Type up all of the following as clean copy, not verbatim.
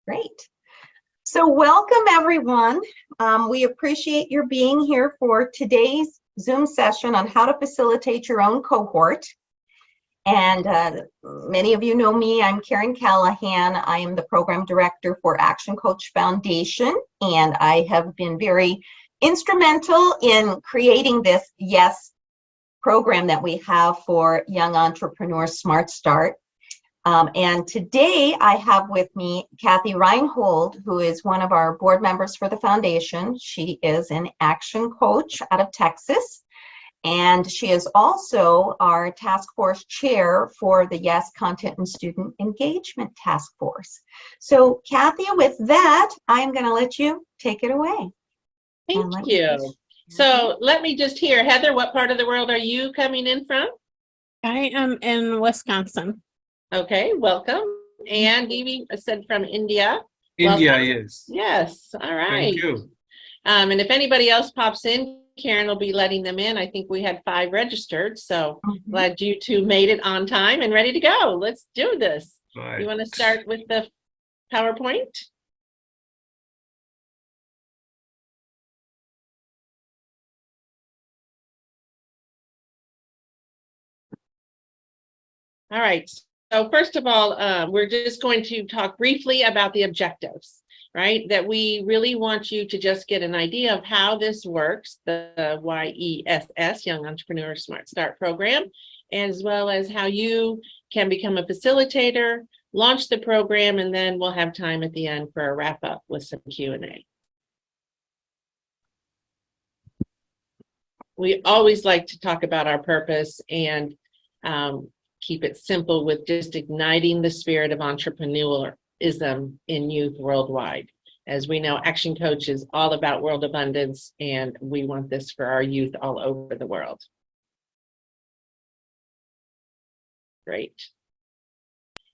Great. So welcome, everyone. We appreciate your being here for today's Zoom session on how to facilitate your own cohort. And many of you know me, I'm Karen Callahan. I am the program director for ActionCOACH Foundation, and I have been very instrumental in creating this YESS program that we have for young entrepreneurs, Smart Start. And today I have with me Kathy Reinhold, who is one of our board members for the foundation. She is an ActionCOACH out of Texas, and she is also our task force chair for the YESS Content and Student Engagement Task Force. So Kathy, with that, I'm going to let you take it away. Thank you. So let me just hear, Heather, what part of the world are you coming in from? I am in Wisconsin. Okay, welcome. And Devi said from India. India, Welcome. yes. Yes, all right. Thank you. And if anybody else pops in, Karen will be letting them in. I think we had 5 registered, so glad you two made it on time and ready to go. Let's do this. Right. You want to start with the PowerPoint? All right. So first of all, we're just going to talk briefly about the objectives, right? That we really want you to just get an idea of how this works, the YESS, Young Entrepreneur Smart Start program, as well as how you can become a facilitator, launch the program, and then we'll have time at the end for a wrap up with some Q&A. We always like to talk about our purpose and keep it simple with just igniting the spirit of entrepreneurism in youth worldwide. As we know, ActionCOACH is all about world abundance, and we want this for our youth all over the world. Great.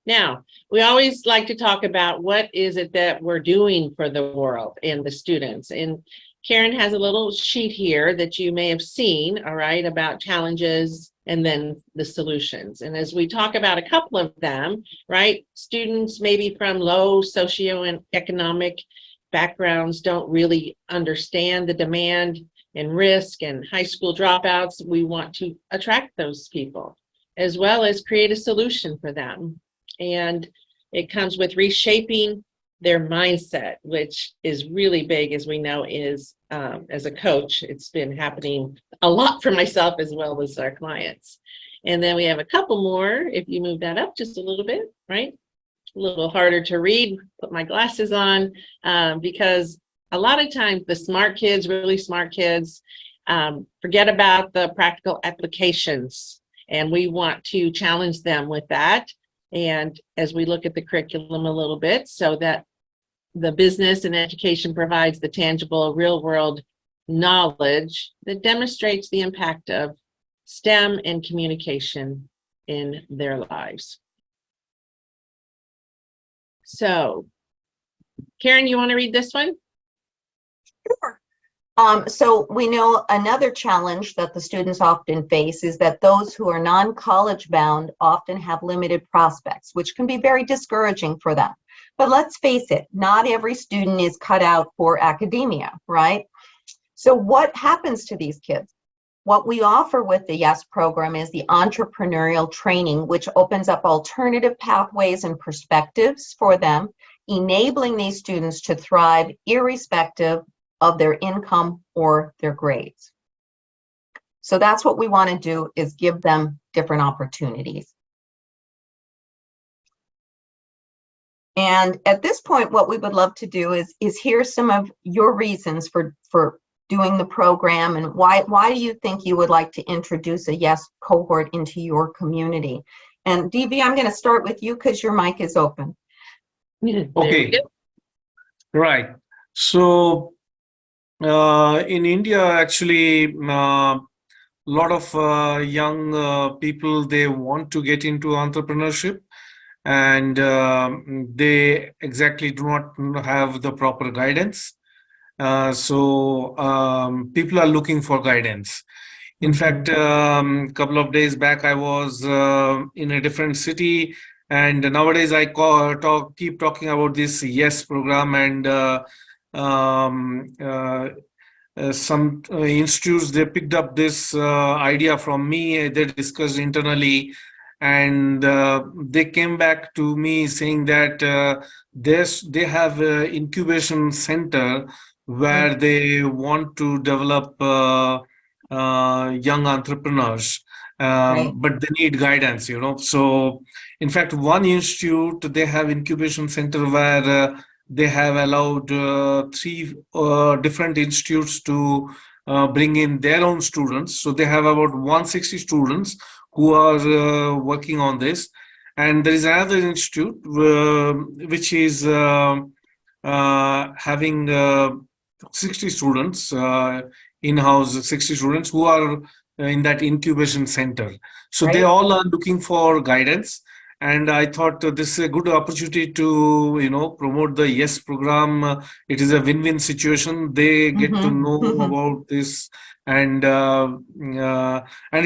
Now, we always like to talk about what is it that we're doing for the world and the students. And Karen has a little sheet here that you may have seen, all right, about challenges and then the solutions. And as we talk about a couple of them, right, students maybe from low socioeconomic backgrounds don't really understand the demand and risk and high school dropouts. We want to attract those people as well as create a solution for them. And it comes with reshaping their mindset, which is really big, as we know, is as a coach, it's been happening a lot for myself as well as our clients. And then we have a couple more, if you move that up just a little bit, right? A little harder to read, put my glasses on, because a lot of times the smart kids, really smart kids, forget about the practical applications. And we want to challenge them with that. And as we look at the curriculum a little bit, so that the business and education provides the tangible real world knowledge that demonstrates the impact of STEM and communication in their lives. So, Karen, you want to read this one? Sure. So we know another challenge that the students often face is that those who are non-college bound often have limited prospects, which can be very discouraging for them. But let's face it, not every student is cut out for academia, right? So what happens to these kids? What we offer with the YESS program is the entrepreneurial training, which opens up alternative pathways and perspectives for them, enabling these students to thrive irrespective of their income or their grades. So that's what we want to do, is give them different opportunities. And at this point, what we would love to do is hear some of your reasons for doing the program, and why do you think you would like to introduce a YESS cohort into your community? And Devi, I'm going to start with you because your mic is open. Okay. Right. So in India, actually, a lot of young people, they want to get into entrepreneurship, and they exactly do not have the proper guidance. So people are looking for guidance. In fact, a couple of days back, I was in a different city, And nowadays I keep talking about this YESS program, and um, uh, some institutes, they picked up this idea from me. They discussed internally, and they came back to me saying that they have an incubation center where they want to develop young entrepreneurs, Right. but they need guidance, So, in fact, one institute, they have incubation center where they have allowed three different institutes to bring in their own students. So they have about 160 students who are working on this. And there is another institute which is having 60 students, in-house 60 students who are in that incubation center. So they Right. all are looking for guidance. And I thought this is a good opportunity to, promote the YESS program. It is a win-win situation. They get to know about this, and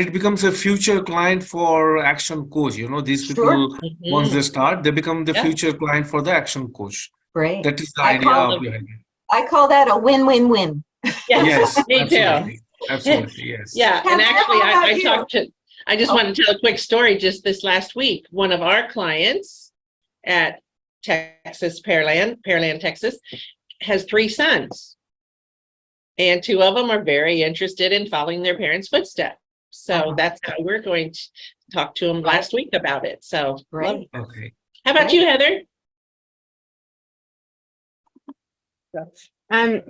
it becomes a future client for ActionCOACH. These Sure. people, once they start, they become the Yeah. future client for the ActionCOACH. Great. That is the I idea call- behind it. I call that a win-win-win. Yes, Me too. absolutely, yes. Yeah, and Heather, actually, how about I just want to tell a quick story. Just this last week, one of our clients at Texas Pearland, Texas, has 3 sons, and 2 of them are very interested in following their parents' footsteps. So that's how we're going to talk to them last week about it. So, Great. Okay. how about you, Heather?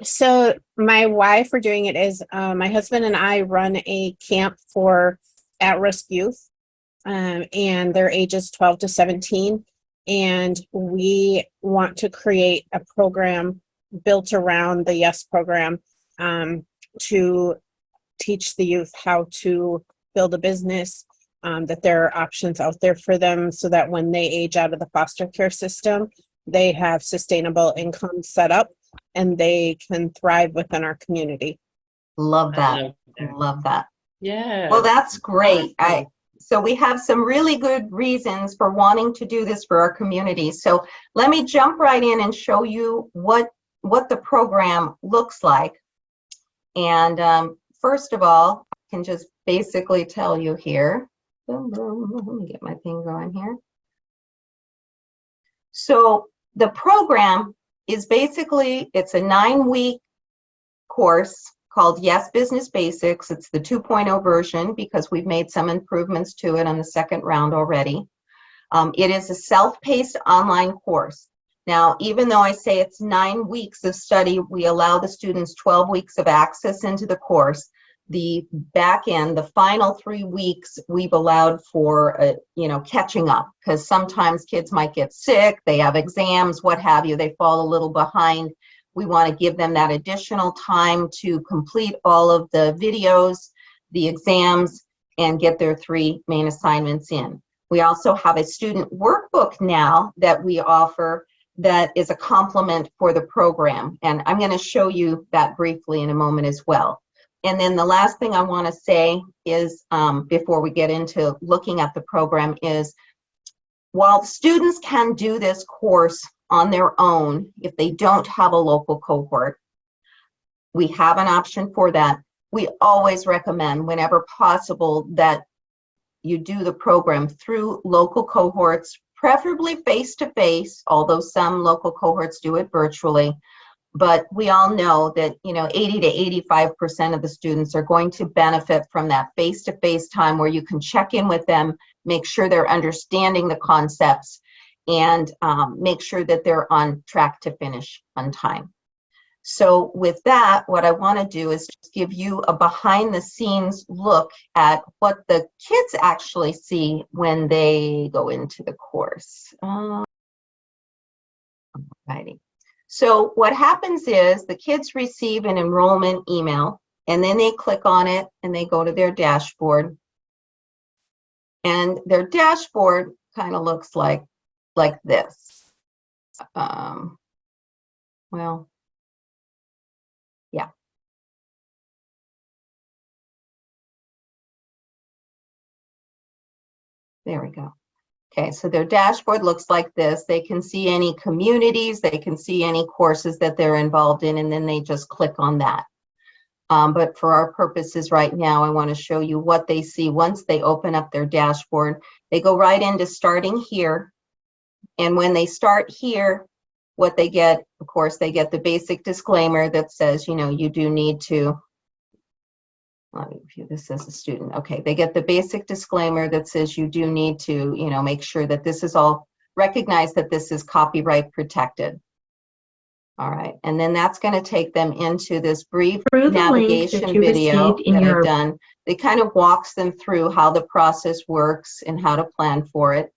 So my why for doing it is my husband and I run a camp for at-risk youth, and their ages 12 to 17. And we want to create a program built around the YESS program to teach the youth how to build a business, that there are options out there for them so that when they age out of the foster care system, they have sustainable income set up and they can thrive within our community. Love I that. love that. Love that. Yeah. Well, that's great. Awesome. So we have some really good reasons for wanting to do this for our community. So let me jump right in and show you what the program looks like. And first of all, I can just basically tell you here. Boom, boom, let me get my thing going here. So the program is basically, it's a 9-week course called YESS Business Basics. It's the 2.0 version because we've made some improvements to it on the second round already. It is a self-paced online course. Now, even though I say it's 9 weeks of study, we allow the students 12 weeks of access into the course. The back end, the final 3 weeks, we've allowed for, catching up, because sometimes kids might get sick, they have exams, what have you, they fall a little behind. We want to give them that additional time to complete all of the videos, the exams, and get their 3 main assignments in. We also have a student workbook now that we offer that is a complement for the program. And I'm going to show you that briefly in a moment as well. And then the last thing I want to say is, before we get into looking at the program, is while students can do this course on their own, if they don't have a local cohort, we have an option for that. We always recommend, whenever possible, that you do the program through local cohorts, preferably face-to-face, although some local cohorts do it virtually. But we all know that 80 to 85% of the students are going to benefit from that face-to-face time where you can check in with them, make sure they're understanding the concepts, and make sure that they're on track to finish on time. So with that, what I want to do is just give you a behind-the-scenes look at what the kids actually see when they go into the course. Alrighty. So what happens is the kids receive an enrollment email, and then they click on it and they go to their dashboard. And their dashboard kind of looks like this. Well, yeah. There we go. Okay, so their dashboard looks like this. They can see any communities, they can see any courses that they're involved in, and then they just click on that. But for our purposes right now, I want to show you what they see once they open up their dashboard. They go right into starting here. And when they start here, what they get, of course, they get the basic disclaimer that says, you know, you do need to, let me view this as a student. Okay, they get the basic disclaimer that says you do need to, you know, make sure that this is all, recognize that this is copyright protected. All right, and then that's going to take them into this brief navigation video that I've done. It kind of walks them through how the process works and how to plan for it.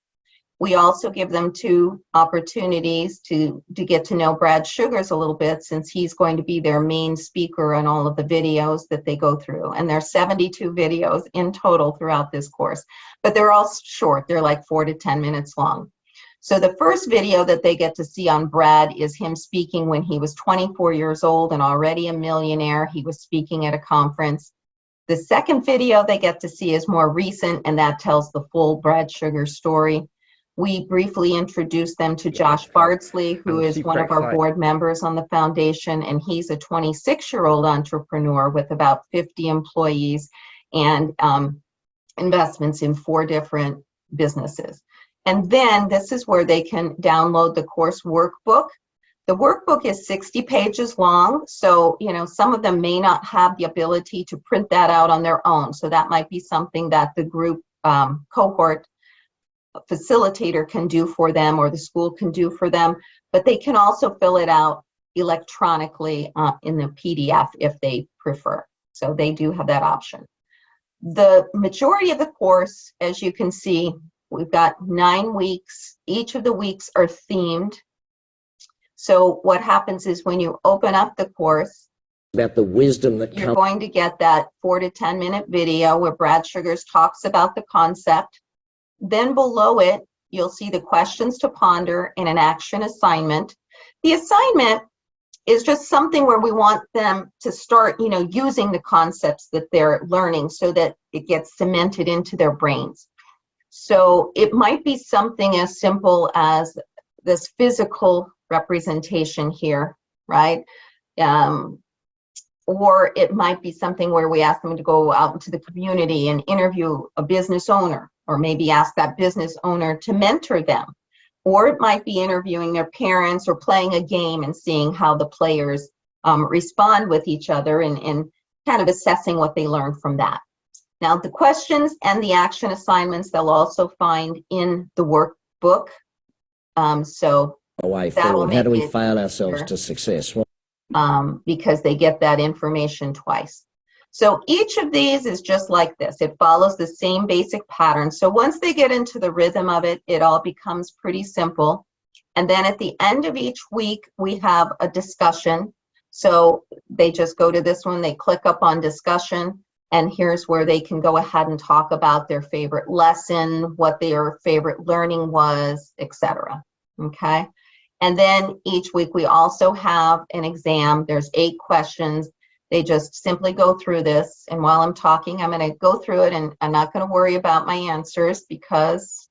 We also give them 2 opportunities to get to know Brad Sugars a little bit, since he's going to be their main speaker on all of the videos that they go through. And there's 72 videos in total throughout this course, but they're all short. They're like 4 to 10 minutes long. So the first video that they get to see on Brad is him speaking when he was 24 years old and already a millionaire. He was speaking at a conference. The second video they get to see is more recent, and that tells the full Brad Sugars story. We briefly introduced them to Josh Bardsley, who is one of our board members on the foundation, and he's a 26-year-old entrepreneur with about 50 employees and investments in 4 different businesses. And then this is where they can download the course workbook. The workbook is 60 pages long, so you know, some of them may not have the ability to print that out on their own. So that might be something that the group cohort facilitator can do for them, or the school can do for them, but they can also fill it out electronically in the PDF if they prefer. So they do have that option. The majority of the course, as you can see, we've got 9 weeks. Each of the weeks are themed. So what happens is when you open up the course, about the wisdom that you're going to get that 4 to 10 minute video where Brad Sugars talks about the concept. Then below it, you'll see the questions to ponder and an action assignment. The assignment is just something where we want them to start, you know, using the concepts that they're learning so that it gets cemented into their brains. So it might be something as simple as this physical representation here, right? Or it might be something where we ask them to go out into the community and interview a business owner, or maybe ask that business owner to mentor them. Or it might be interviewing their parents or playing a game and seeing how the players respond with each other and kind of assessing what they learned from that. Now, the questions and the action assignments they'll also find in the workbook. So a way forward. How do we fail ourselves to success? Because they get that information twice. So each of these is just like this. It follows the same basic pattern. So once they get into the rhythm of it, it all becomes pretty simple. And then at the end of each week, we have a discussion. So they just go to this one, they click up on discussion, and here's where they can go ahead and talk about their favorite lesson, what their favorite learning was, etc. Okay. And then each week we also have an exam. There's 8 questions. They just simply go through this. And while I'm talking, I'm going to go through it, and I'm not going to worry about my answers because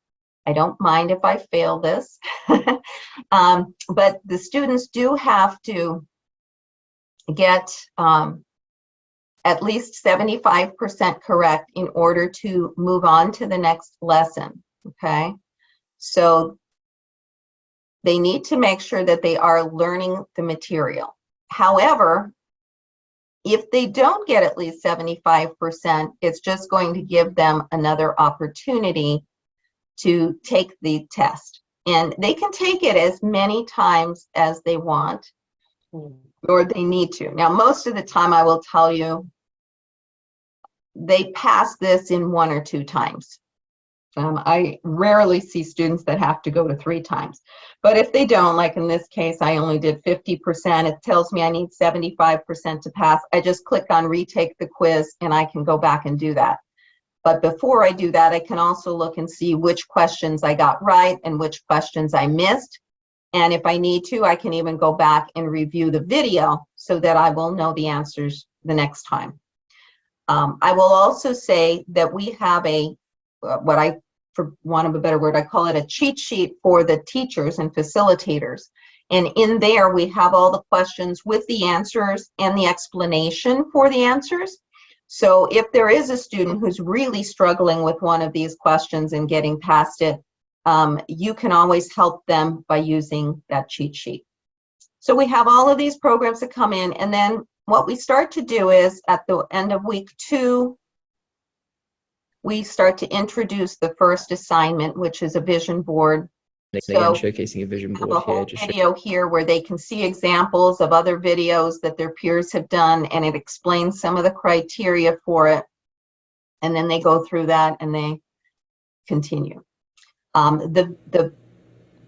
I don't mind if I fail this. But the students do have to get at least 75% correct in order to move on to the next lesson. Okay. So they need to make sure that they are learning the material. However, if they don't get at least 75%, it's just going to give them another opportunity to take the test. And they can take it as many times as they want, or they need to. Now, most of the time, I will tell you, they pass this in 1 or 2 times. I rarely see students that have to go to 3 times. But if they don't, like in this case, I only did 50%. It tells me I need 75% to pass. I just click on retake the quiz and I can go back and do that. But before I do that, I can also look and see which questions I got right and which questions I missed. And if I need to, I can even go back and review the video so that I will know the answers the next time. I will also say that we have what I for want of a better word, I call it a cheat sheet for the teachers and facilitators. And in there, we have all the questions with the answers and the explanation for the answers. So if there is a student who's really struggling with one of these questions and getting past it, you can always help them by using that cheat sheet. So we have all of these programs that come in, and then what we start to do is at the end of week 2, we start to introduce the first assignment, which is a vision board. Again, showcasing a vision I have board a whole here. Just video here where they can see examples of other videos that their peers have done, and it explains some of the criteria for it. And then they go through that and they continue.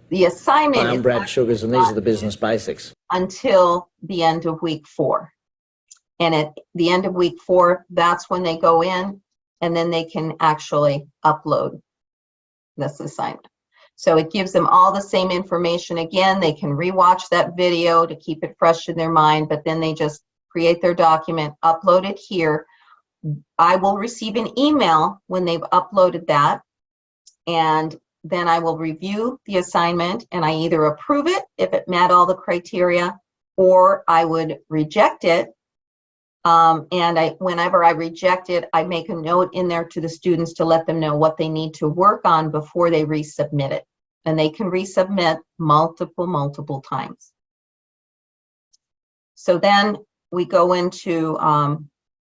The assignment Brown is bread, sugars, and these are the business basics. until the end of week 4. And at the end of week 4, that's when they go in, and then they can actually upload this assignment. So it gives them all the same information. Again, they can rewatch that video to keep it fresh in their mind, but then they just create their document, upload it here. I will receive an email when they've uploaded that, and then I will review the assignment, and I either approve it if it met all the criteria, or I would reject it. Whenever I reject it, I make a note in there to the students to let them know what they need to work on before they resubmit it. And they can resubmit multiple times. So then we go into,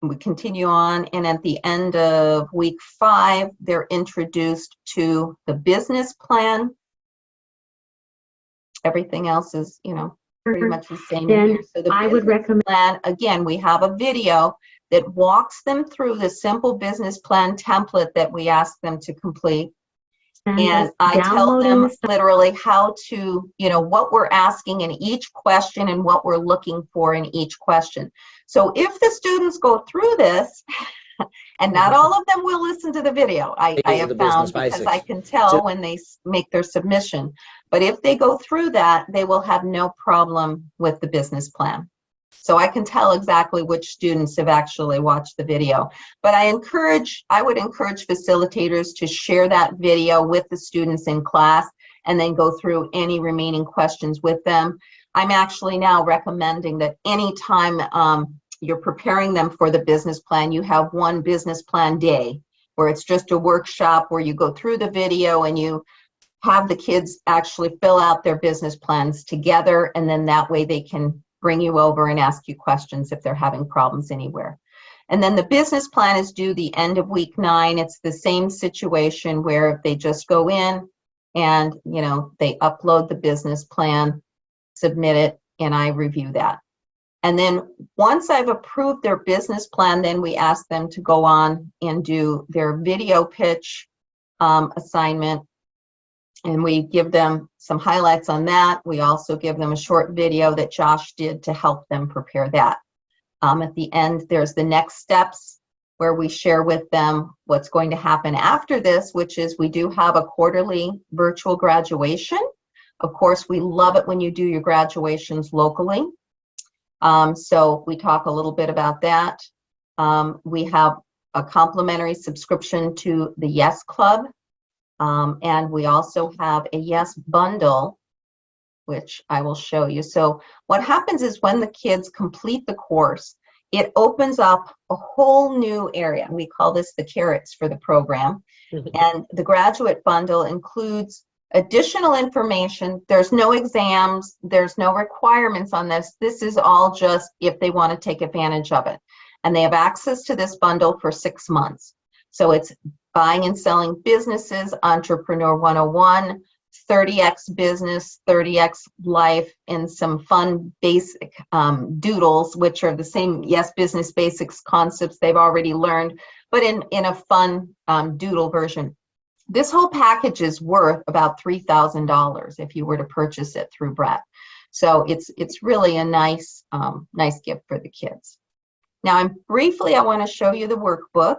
we continue on, and at the end of week 5, they're introduced to the business plan. Everything else is, pretty much the same here. So the I would recommend plan, again, we have a video that walks them through the simple business plan template that we ask them to complete. And I tell them literally how to, what we're asking in each question and what we're looking for in each question. So if the students go through this, and not all of them will listen to the video, I have found, because I can tell when they make their submission. But if they go through that, they will have no problem with the business plan. So I can tell exactly which students have actually watched the video. But I would encourage facilitators to share that video with the students in class and then go through any remaining questions with them. I'm actually now recommending that anytime you're preparing them for the business plan, you have one business plan day where it's just a workshop where you go through the video and you have the kids actually fill out their business plans together, and then that way they can bring you over and ask you questions if they're having problems anywhere. And then the business plan is due the end of week 9. It's the same situation where they just go in and, they upload the business plan, submit it, and I review that. And then once I've approved their business plan, then we ask them to go on and do their video pitch assignment. And we give them some highlights on that. We also give them a short video that Josh did to help them prepare that. At the end, there's the next steps where we share with them what's going to happen after this, which is we do have a quarterly virtual graduation. Of course, we love it when you do your graduations locally. So we talk a little bit about that. We have a complimentary subscription to the YESS Club. And we also have a YESS bundle, which I will show you. So what happens is when the kids complete the course, it opens up a whole new area. We call this the carrots for the program. And the graduate bundle includes additional information. There's no exams. There's no requirements on this. This is all just if they want to take advantage of it. And they have access to this bundle for 6 months. So it's Buying and Selling Businesses, Entrepreneur 101, 30X Business, 30X Life, and some fun basic doodles, which are the same YESS Business Basics concepts they've already learned, but in a fun doodle version. This whole package is worth about $3,000 if you were to purchase it through Brett. So it's really a nice gift for the kids. Now, I want to show you the workbook.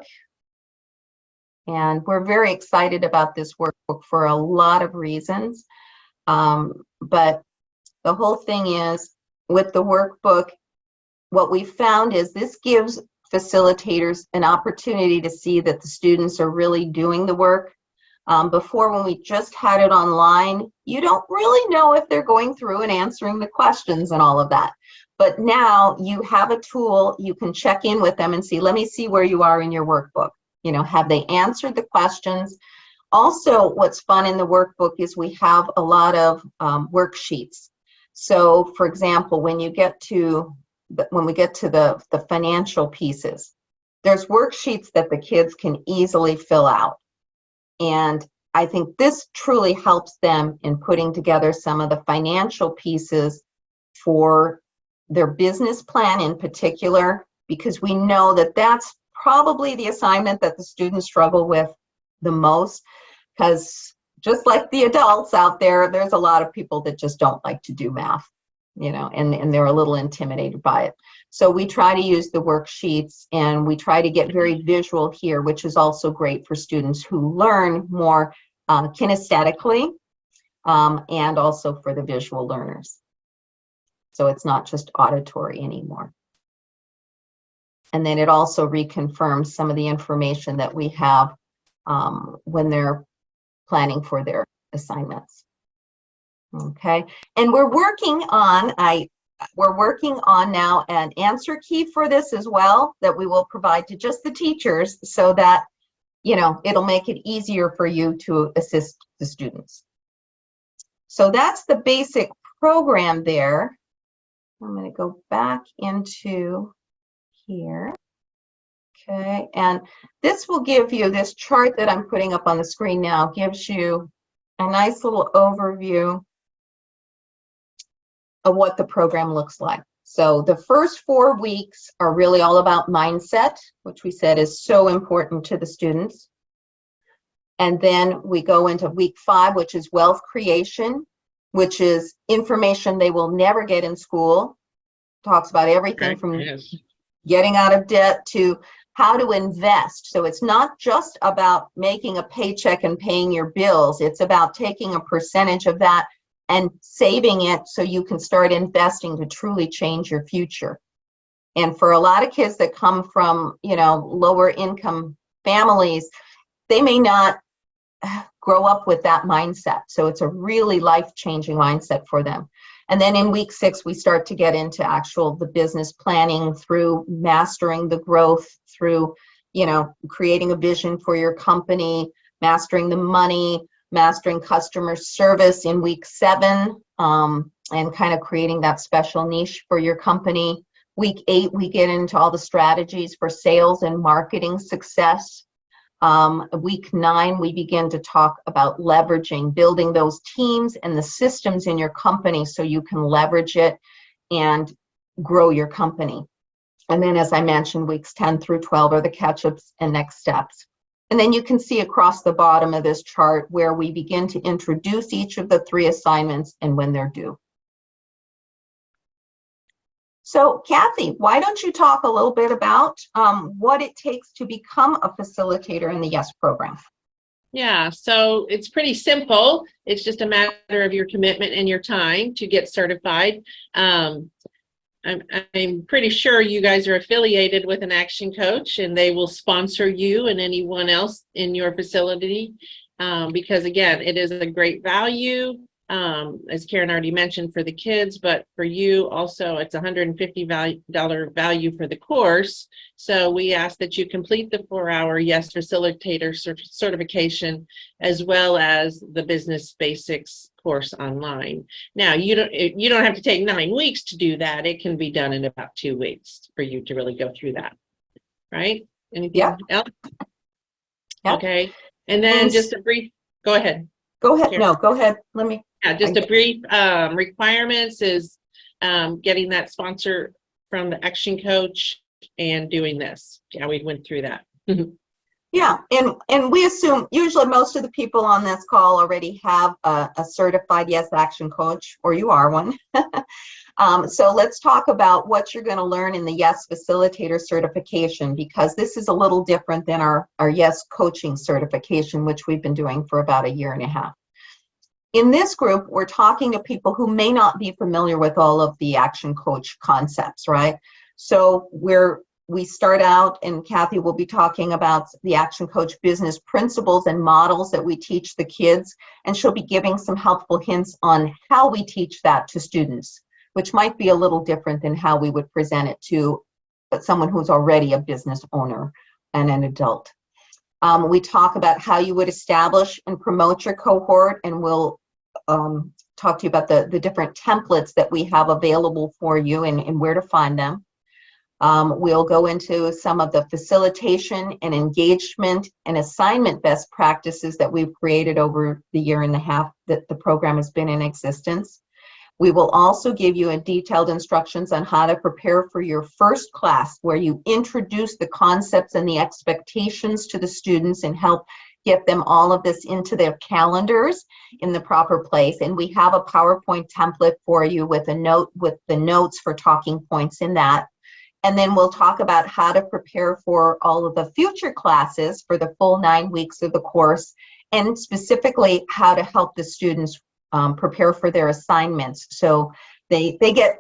And we're very excited about this workbook for a lot of reasons. But the whole thing is, with the workbook, what we found is this gives facilitators an opportunity to see that the students are really doing the work. Before, when we just had it online, you don't really know if they're going through and answering the questions and all of that. But now you have a tool, you can check in with them and see, let me see where you are in your workbook. You know, have they answered the questions? Also, what's fun in the workbook is we have a lot of worksheets. So, for example, when we get to the financial pieces, there's worksheets that the kids can easily fill out. And I think this truly helps them in putting together some of the financial pieces for their business plan in particular, because we know that that's probably the assignment that the students struggle with the most, because just like the adults out there, there's a lot of people that just don't like to do math, you know, and they're a little intimidated by it. So we try to use the worksheets, and we try to get very visual here, which is also great for students who learn more kinesthetically, and also for the visual learners. So it's not just auditory anymore. And then it also reconfirms some of the information that we have when they're planning for their assignments. Okay, and we're working on now an answer key for this as well, that we will provide to just the teachers, so that, you know, it'll make it easier for you to assist the students. So that's the basic program there. I'm going to go back into here. Okay, and this will give you, this chart that I'm putting up on the screen now gives you a nice little overview of what the program looks like. So the first 4 weeks are really all about mindset, which we said is so important to the students. And then we go into week 5, which is wealth creation, which is information they will never get in school. Talks about everything from getting out of debt to how to invest. So it's not just about making a paycheck and paying your bills. It's about taking a percentage of that and saving it so you can start investing to truly change your future. And for a lot of kids that come from, you know, lower income families, they may not grow up with that mindset. So it's a really life-changing mindset for them. And then in week 6, we start to get into the business planning through mastering the growth, through, you know, creating a vision for your company, mastering the money, mastering customer service in week 7, and kind of creating that special niche for your company. Week 8, we get into all the strategies for sales and marketing success. Week 9, we begin to talk about leveraging, building those teams and the systems in your company so you can leverage it and grow your company. And then, as I mentioned, weeks 10 through 12 are the catch-ups and next steps. And then you can see across the bottom of this chart where we begin to introduce each of the 3 assignments and when they're due. So, Kathy, why don't you talk a little bit about what it takes to become a facilitator in the YESS program? Yeah, so it's pretty simple. It's just a matter of your commitment and your time to get certified. I'm pretty sure you guys are affiliated with an Action Coach, and they will sponsor you and anyone else in your facility, because again, it is a great value. As Karen already mentioned, for the kids, but for you also, it's $150 value for the course. So we ask that you complete the 4-hour YESS facilitator certification, as well as the business basics course online. Now, you don't have to take 9 weeks to do that. It can be done in about 2 weeks for you to really go through that. Right? Anything else? Yep. Okay. And then just a brief, go ahead. Go ahead. Karen. No, go ahead. Just a brief requirements is getting that sponsor from the Action Coach and doing this. Yeah, we went through that. Yeah, and we assume usually most of the people on this call already have a certified YESS Action Coach, or you are one. So let's talk about what you're going to learn in the YESS Facilitator certification, because this is a little different than our YESS Coaching certification, which we've been doing for about 1.5 years. In this group, we're talking to people who may not be familiar with all of the Action Coach concepts, right? So we're we start out, and Kathy will be talking about the Action Coach business principles and models that we teach the kids, and she'll be giving some helpful hints on how we teach that to students, which might be a little different than how we would present it to someone who's already a business owner and an adult. We talk about how you would establish and promote your cohort, and we'll talk to you about the different templates that we have available for you and where to find them. We'll go into some of the facilitation and engagement and assignment best practices that we've created over the year and a half that the program has been in existence. We will also give you a detailed instructions on how to prepare for your first class, where you introduce the concepts and the expectations to the students and help get them all of this into their calendars in the proper place. And we have a PowerPoint template for you with the notes for talking points in that. And then we'll talk about how to prepare for all of the future classes for the full 9 weeks of the course, and specifically how to help the students prepare for their assignments, so they get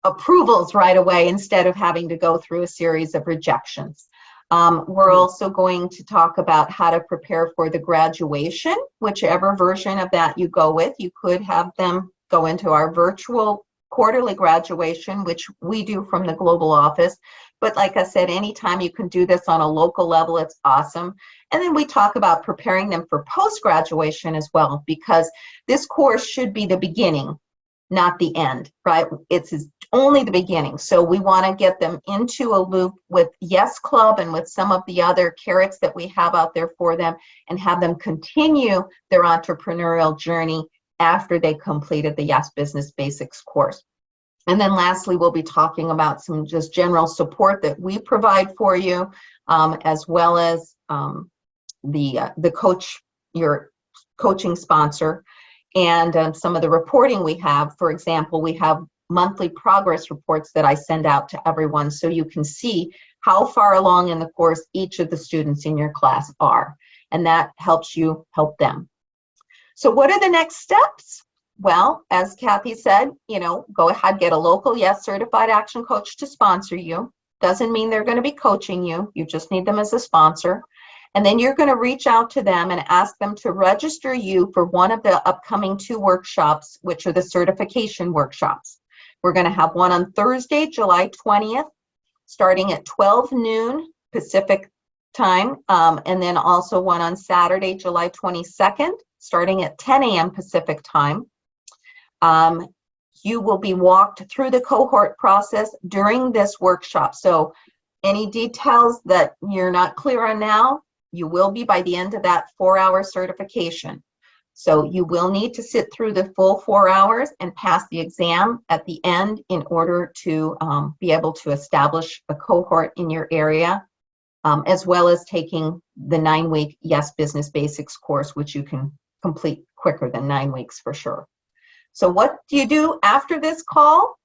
approvals right away instead of having to go through a series of rejections. We're also going to talk about how to prepare for the graduation, whichever version of that you go with. You could have them go into our virtual quarterly graduation, which we do from the global office. But like I said, anytime you can do this on a local level, it's awesome. And then we talk about preparing them for post-graduation as well, because this course should be the beginning, not the end, right? It's only the beginning. So we want to get them into a loop with YESS Club and with some of the other carrots that we have out there for them, and have them continue their entrepreneurial journey after they completed the YESS Business Basics course. And then lastly, we'll be talking about some just general support that we provide for you, as well as the coach, your coaching sponsor, and some of the reporting we have. For example, we have monthly progress reports that I send out to everyone, so you can see how far along in the course each of the students in your class are, and that helps you help them. So what are the next steps? Well, as Kathy said, go ahead, get a local YESS certified action coach to sponsor you. Doesn't mean they're going to be coaching you. You just need them as a sponsor. And then you're going to reach out to them and ask them to register you for one of the upcoming 2 workshops, which are the certification workshops. We're going to have one on Thursday, July 20th, starting at 12 noon Pacific time, and then also one on Saturday, July 22nd, starting at 10 a.m. Pacific time. You will be walked through the cohort process during this workshop. So any details that you're not clear on now, you will be by the end of that 4-hour certification. So you will need to sit through the full 4 hours and pass the exam at the end in order to be able to establish a cohort in your area, as well as taking the 9-week YESS Business Basics course, which you can complete quicker than 9 weeks for sure. So what do you do after this call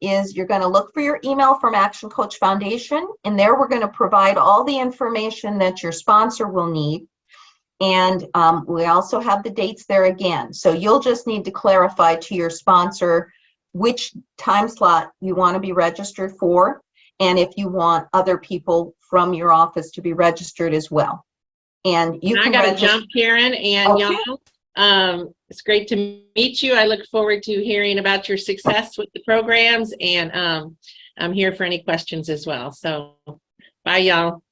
is you're going to look for your email from Action Coach Foundation. And there we're going to provide all the information that your sponsor will need. And we also have the dates there again. So you'll just need to clarify to your sponsor which time slot you want to be registered for, and if you want other people from your office to be registered as well. And you can got to jump, Karen, and okay. y'all. It's great to meet you. I look forward to hearing about your success with the programs, and I'm here for any questions as well. So bye, y'all.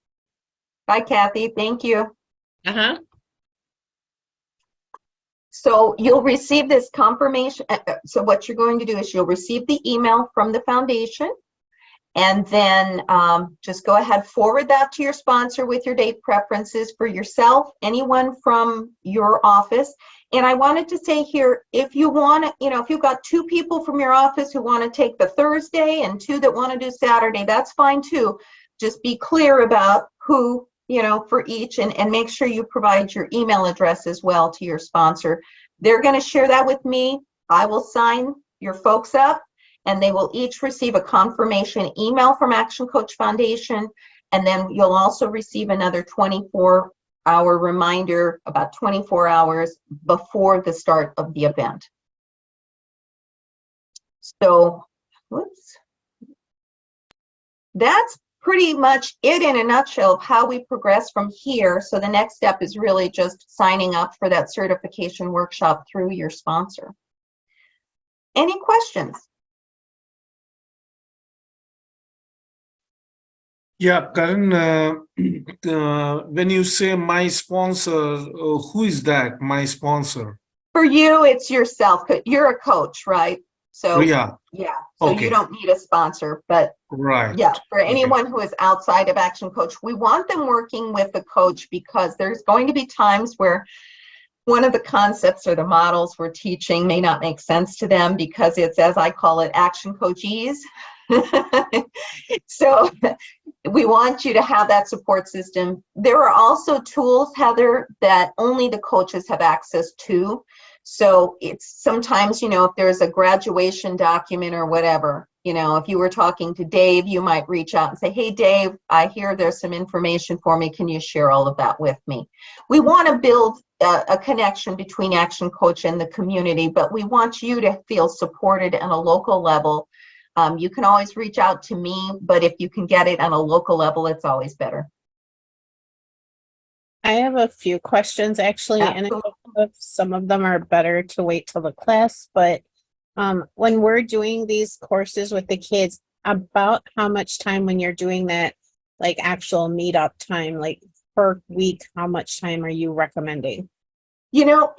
Bye, Kathy. Thank you. Uh-huh. So you'll receive this confirmation. So what you're going to do is you'll receive the email from the foundation, and then just go ahead, forward that to your sponsor with your date preferences for yourself, anyone from your office. And I wanted to say here, if you want to, if you've got 2 people from your office who want to take the Thursday and 2 that want to do Saturday, that's fine too. Just be clear about who, for each, and make sure you provide your email address as well to your sponsor. They're going to share that with me. I will sign your folks up, and they will each receive a confirmation email from Action Coach Foundation. And then you'll also receive another 24-hour reminder about 24 hours before the start of the event. So, that's pretty much it in a nutshell of how we progress from here. So the next step is really just signing up for that certification workshop through your sponsor. Any questions? Yeah, Karan, when you say my sponsor, who is that, my sponsor? For you, it's yourself. You're a coach, right? So Yeah, yeah, so you okay, don't need a sponsor, but right. yeah, for Okay. anyone who is outside of ActionCOACH, we want them working with a coach because there's going to be times where one of the concepts or the models we're teaching may not make sense to them because it's, as I call it, ActionCOACHese. So we want you to have that support system. There are also tools, Heather, that only the coaches have access to. So it's sometimes, you know, if there's a graduation document or whatever, you know, if you were talking to Dave, you might reach out and say, hey, Dave, I hear there's some information for me. Can you share all of that with me? We want to build a connection between ActionCOACH and the community, but we want you to feel supported on a local level. You can always reach out to me, but if you can get it on a local level, it's always better. I have a few questions actually, and I don't know if some of them are better to wait till the class, but when we're doing these courses with the kids, about how much time when you're doing that, like actual meetup time, like per week, how much time are you recommending? You know,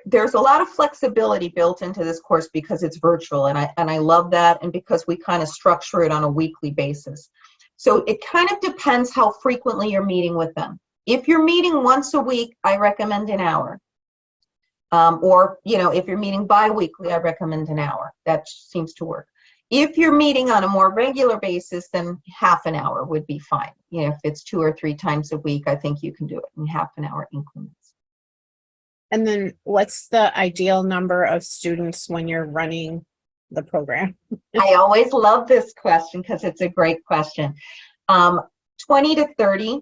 there's a lot of flexibility built into this course because it's virtual, and I love that, and because we kind of structure it on a weekly basis. So it kind of depends how frequently you're meeting with them. If you're meeting once a week, I recommend an hour. Or, you know, if you're meeting bi-weekly, I recommend an hour. That seems to work. If you're meeting on a more regular basis, then half an hour would be fine. You know, if it's 2 or 3 times a week, I think you can do it in half an hour increments. And then what's the ideal number of students when you're running the program? I always love this question because it's a great question. 20 to 30,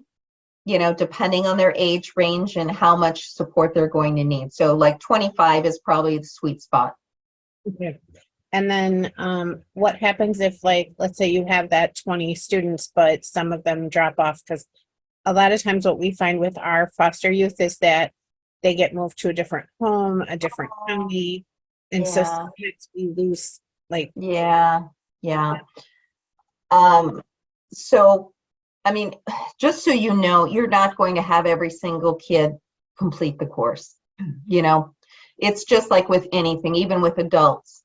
you know, depending on their age range and how much support they're going to need. So like 25 is probably the sweet spot. Okay. And then what happens if, like, let's say you have that 20 students, but some of them drop off? Because a lot of times what we find with our foster youth is that they get moved to a different home, a different county. And so sometimes we lose, like. Yeah. So, I mean, just so you know, you're not going to have every single kid complete the course. You know, it's just like with anything, even with adults.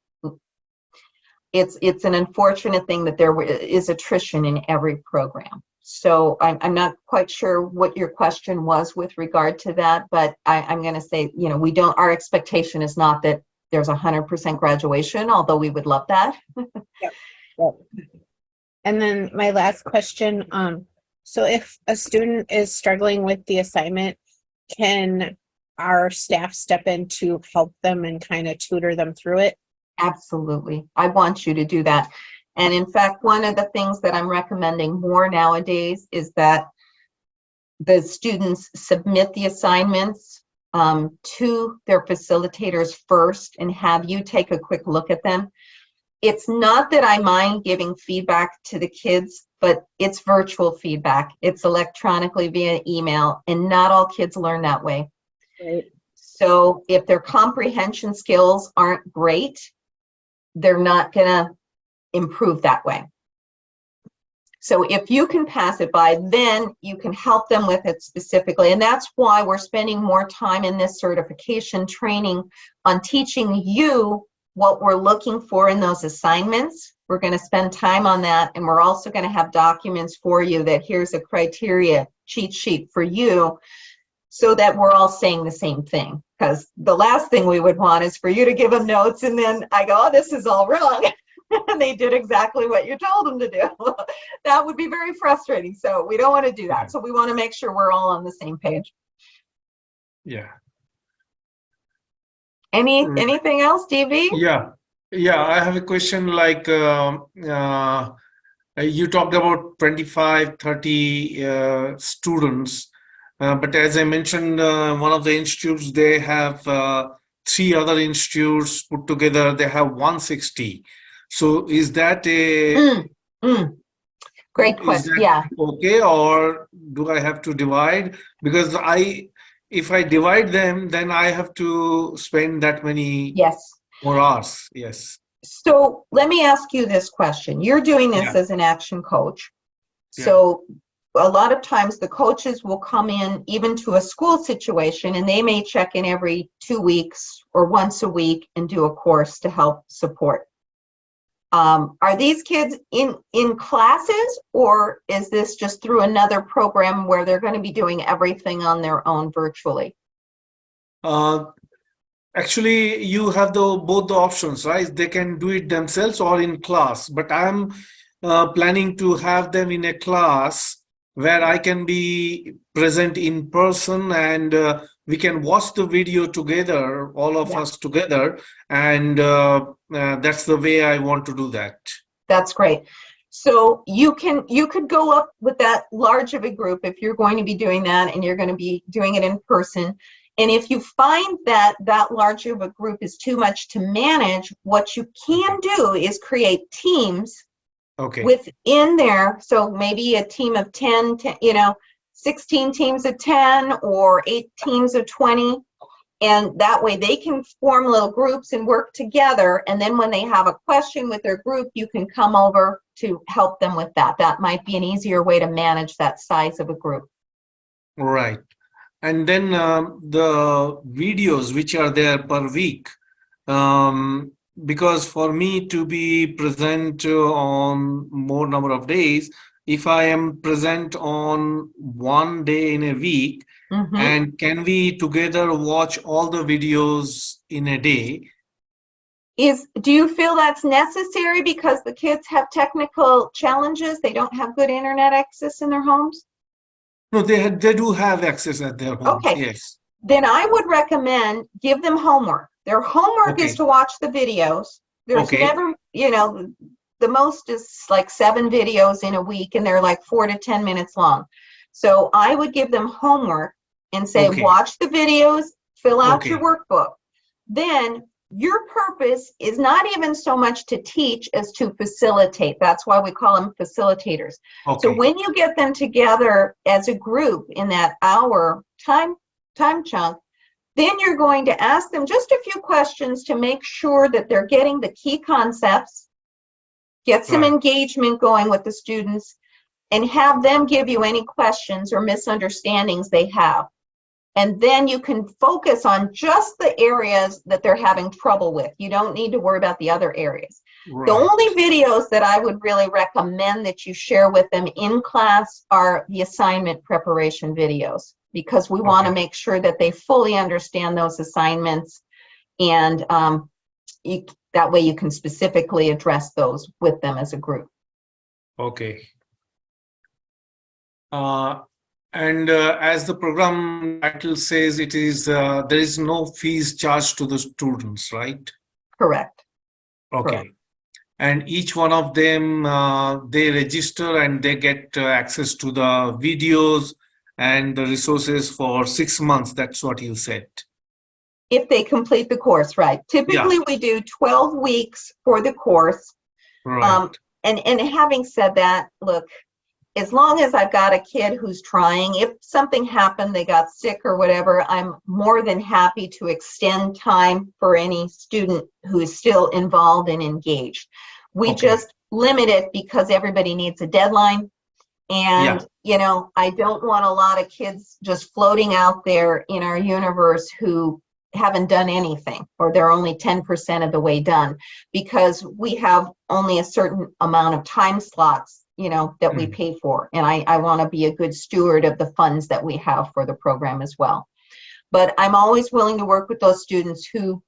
It's an unfortunate thing that there is attrition in every program. So I'm not quite sure what your question was with regard to that, but I'm going to say, you know, our expectation is not that there's 100% graduation, although we would love that. Yep. And then my last question, so if a student is struggling with the assignment, can our staff step in to help them and kind of tutor them through it? Absolutely. I want you to do that. And in fact, one of the things that I'm recommending more nowadays is that the students submit the assignments to their facilitators first and have you take a quick look at them. It's not that I mind giving feedback to the kids, but it's virtual feedback. It's electronically via email, and not all kids learn that way. Right. So if their comprehension skills aren't great, they're not going to improve that way. So if you can pass it by, then you can help them with it specifically. And that's why we're spending more time in this certification training on teaching you what we're looking for in those assignments. We're going to spend time on that. And we're also going to have documents for you that here's a criteria cheat sheet for you so that we're all saying the same thing. Because the last thing we would want is for you to give them notes and then I go, oh, this is all wrong. And they did exactly what you told them to do. That would be very frustrating. So we don't want to do that. So we want to make sure we're all on the same page. Yeah. Anything else, DV? Yeah. I have a question like you talked about 25, 30 students. But as I mentioned, one of the institutes, they have 3 other institutes put together. They have 160. So is that a... Great Is question. that Yeah. okay, or do I have to divide? Because if I divide them, then I have to spend that many Yes. more hours. Yes. So let me ask you this question. You're doing this Yeah. as an action coach. Yeah. So a lot of times the coaches will come in even to a school situation and they may check in every 2 weeks or once a week and do a course to help support. Are these kids in classes, or is this just through another program where they're going to be doing everything on their own virtually? Actually, you have both the options, right? They can do it themselves or in class. But I'm planning to have them in a class where I can be present in person, and we can watch the video together, all of Yeah. us together, and that's the way I want to do that. That's great. So you could go up with that large of a group if you're going to be doing that and you're going to be doing it in person. And if you find that that large of a group is too much to manage, what you can do is create teams Okay. within there. So maybe a team of 10, 16 teams of 10 or 8 teams of 20. And that way they can form little groups and work together. And then when they have a question with their group, you can come over to help them with that. That might be an easier way to manage that size of a group. Right. And then the videos which are there per week, because for me to be present on more number of days, if I am present on one day in a week, Mhm. and can we together watch all the videos in a day? Do you feel that's necessary because the kids have technical challenges? They don't have good internet access in their homes? No, they do have access at their homes. Okay. Yes. Then I would recommend give them homework. Their homework is Okay. to watch the videos. There's Okay. never, the most is like 7 videos in a week and they're like 4 to 10 minutes long. So I would give them homework and say, Okay. watch the videos, fill out your Okay. workbook. Then your purpose is not even so much to teach as to facilitate. That's why we call them facilitators. So Okay. when you get them together as a group in that hour time chunk, then you're going to ask them just a few questions to make sure that they're getting the key concepts, get some Right. engagement going with the students, and have them give you any questions or misunderstandings they have. And then you can focus on just the areas that they're having trouble with. You don't need to worry about the other areas. Right. The only videos that I would really recommend that you share with them in class are the assignment preparation videos, because we want to Okay. make sure that they fully understand those assignments, and that way you can specifically address those with them as a group. Okay. And as the program title says, it is there is no fees charged to the students, right? Correct. Okay. Correct. And each one of them, they register and they get access to the videos and the resources for 6 months. That's what you said. If they complete the course, right. Typically, we do 12 weeks for the course. Right. And having said that, look, as long as I've got a kid who's trying, if something happened, they got sick or whatever, I'm more than happy to extend time for any student who is still involved and engaged. We Okay. just limit it because everybody needs a deadline. And, I don't want a lot of kids just floating out there in our universe who haven't done anything, or they're only 10% of the way done, because we have only a certain amount of time slots that we pay for. And I want to be a good steward of the funds that we have for the program as well. But I'm always willing to work with those students who,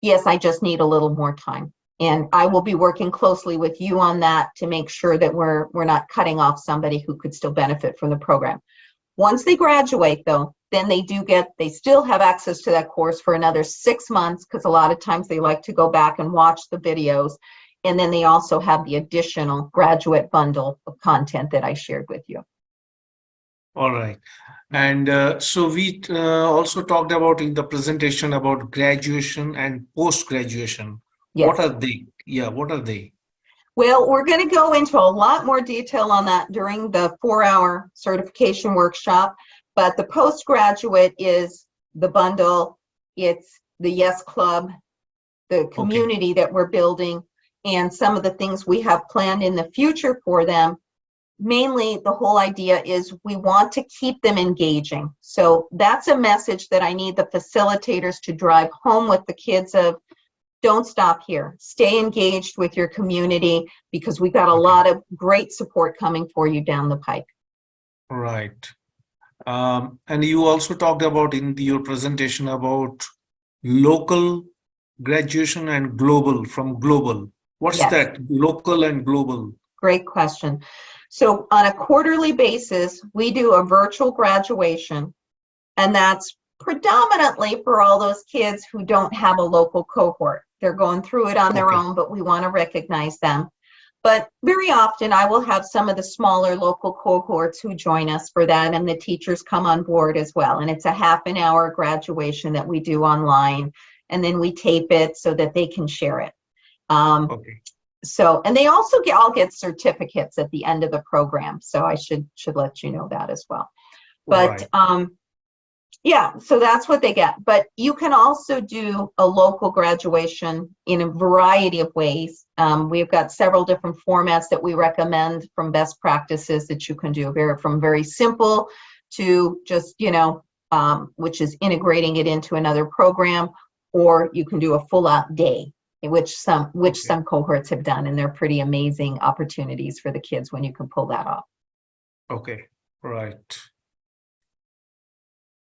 yes, I just need a little more time. And I will be working closely with you on that to make sure that we're not cutting off somebody who could still benefit from the program. Once they graduate, though, then they still have access to that course for another 6 months, because a lot of times they like to go back and watch the videos. And then they also have the additional graduate bundle of content that I shared with you. All right. And so we also talked about in the presentation about graduation and post-graduation. Yes. What are they? Yeah, what are they? Well, we're going to go into a lot more detail on that during the 4-hour certification workshop, but the postgraduate is the bundle, it's the YESS Club, the community that we're building, and some of the things we have planned in the future for them. Mainly, the whole idea is we want to keep them engaging. So that's a message that I need the facilitators to drive home with the kids of, don't stop here. Stay engaged with your community because we've got a lot of great support coming for you down the pike. Right. And you also talked about in your presentation about local graduation and global, from global. What's Yes. that, local and global? Great question. So on a quarterly basis, we do a virtual graduation, and that's predominantly for all those kids who don't have a local cohort. They're going through it on their own, but we want to recognize them. But very often I will have some of the smaller local cohorts who join us for that, and the teachers come on board as well. And it's a half-an-hour graduation that we do online, and then we tape it so that they can share it. So, and they also all get certificates at the end of the program. So I should let you know that as well. But yeah, so that's what they get. But you can also do a local graduation in a variety of ways. We've got several different formats that we recommend from best practices that you can do, from very simple to just, which is integrating it into another program, or you can do a full-out day, which some cohorts have done, and they're pretty amazing opportunities for the kids when you can pull that off. Okay, right.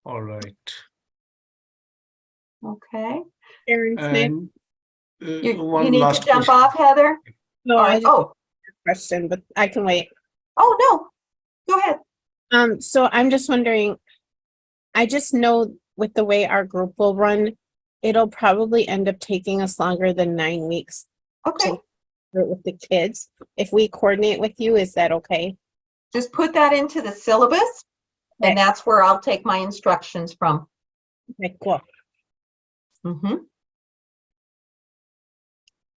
All right. Okay. Karen Smith. And You one need last to jump question. off, Heather? No, Or- I just oh, have a question, but I can wait. oh, no. Go ahead. So I'm just wondering, I just know with the way our group will run, it'll probably end up taking us longer than 9 weeks Okay. to do it with the kids. If we coordinate with you, is that okay? Just put that into the syllabus, and that's where I'll take my instructions from. Okay, cool. Mm-hmm.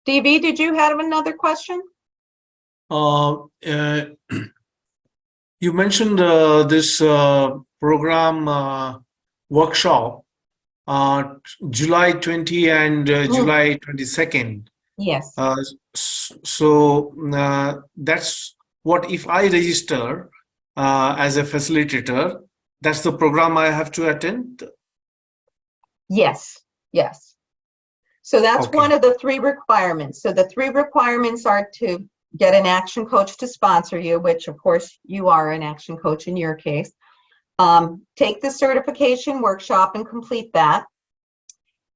DV, did you have another question? You mentioned this program workshop, July 20 and July 22nd. Yes. So that's what, if I register as a facilitator, that's the program I have to attend? Yes. Yes. So that's Okay. one of the 3 requirements. So the 3 requirements are to get an action coach to sponsor you, which of course you are an action coach in your case. Take the certification workshop and complete that.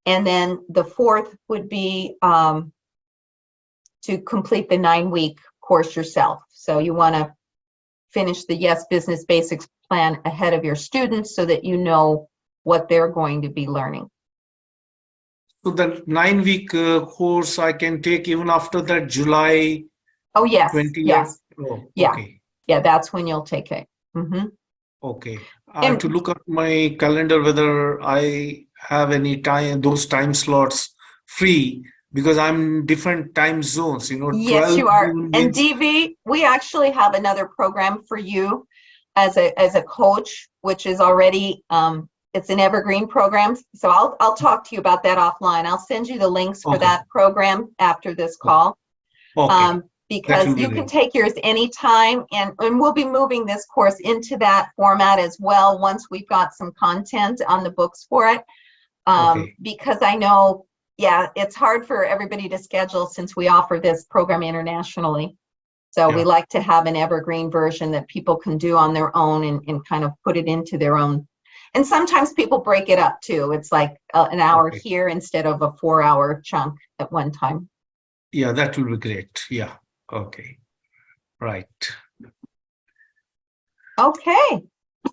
And then the 4th would be to complete the 9-week course yourself. So you want to finish the YESS Business Basics plan ahead of your students so that you know what they're going to be learning. So the 9-week course I can take even after that July Oh, yes. 20? Yes. Oh, Yeah. okay. Yeah, that's when you'll take it. Mm-hmm. Okay. I have to look at my calendar whether I have any time, those time slots free, because I'm different time zones, Yes, 12 you are. noon And means- DV, we actually have another program for you as a coach, which is already it's an evergreen program. So I'll talk to you about that offline. I'll send you the links for Okay. that program after this call. Okay. Because will be you can great. take yours anytime, and we'll be moving this course into that format as well once we've got some content on the books for it. Okay. Because I know, yeah, it's hard for everybody to schedule since we offer this program internationally. So we Yeah. like to have an evergreen version that people can do on their own and kind of put it into their own. And sometimes people break it up too. It's like an hour Okay. here instead of a 4-hour chunk at one time. Yeah, that will be great. Yeah. Okay. Right. Okay.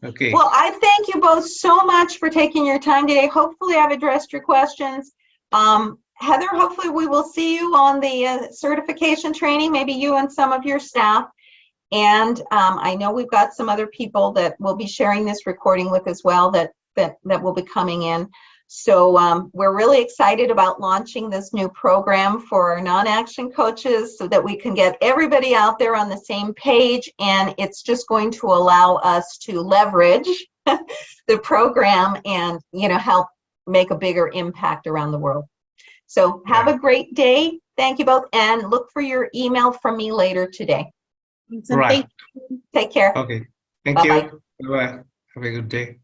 Okay. Well, I thank you both so much for taking your time today. Hopefully I've addressed your questions. Heather, hopefully we will see you on the certification training, maybe you and some of your staff. And I know we've got some other people that we'll be sharing this recording with as well that will be coming in. So we're really excited about launching this new program for our non-action coaches so that we can get everybody out there on the same page, and it's just going to allow us to leverage the program and, you know, help make a bigger impact around the world. So have a great day. Thank you both, and look for your email from me later today. Awesome. Right. Thank you. Take care. Okay. Thank Bye-bye. you. Bye-bye. Have a good day.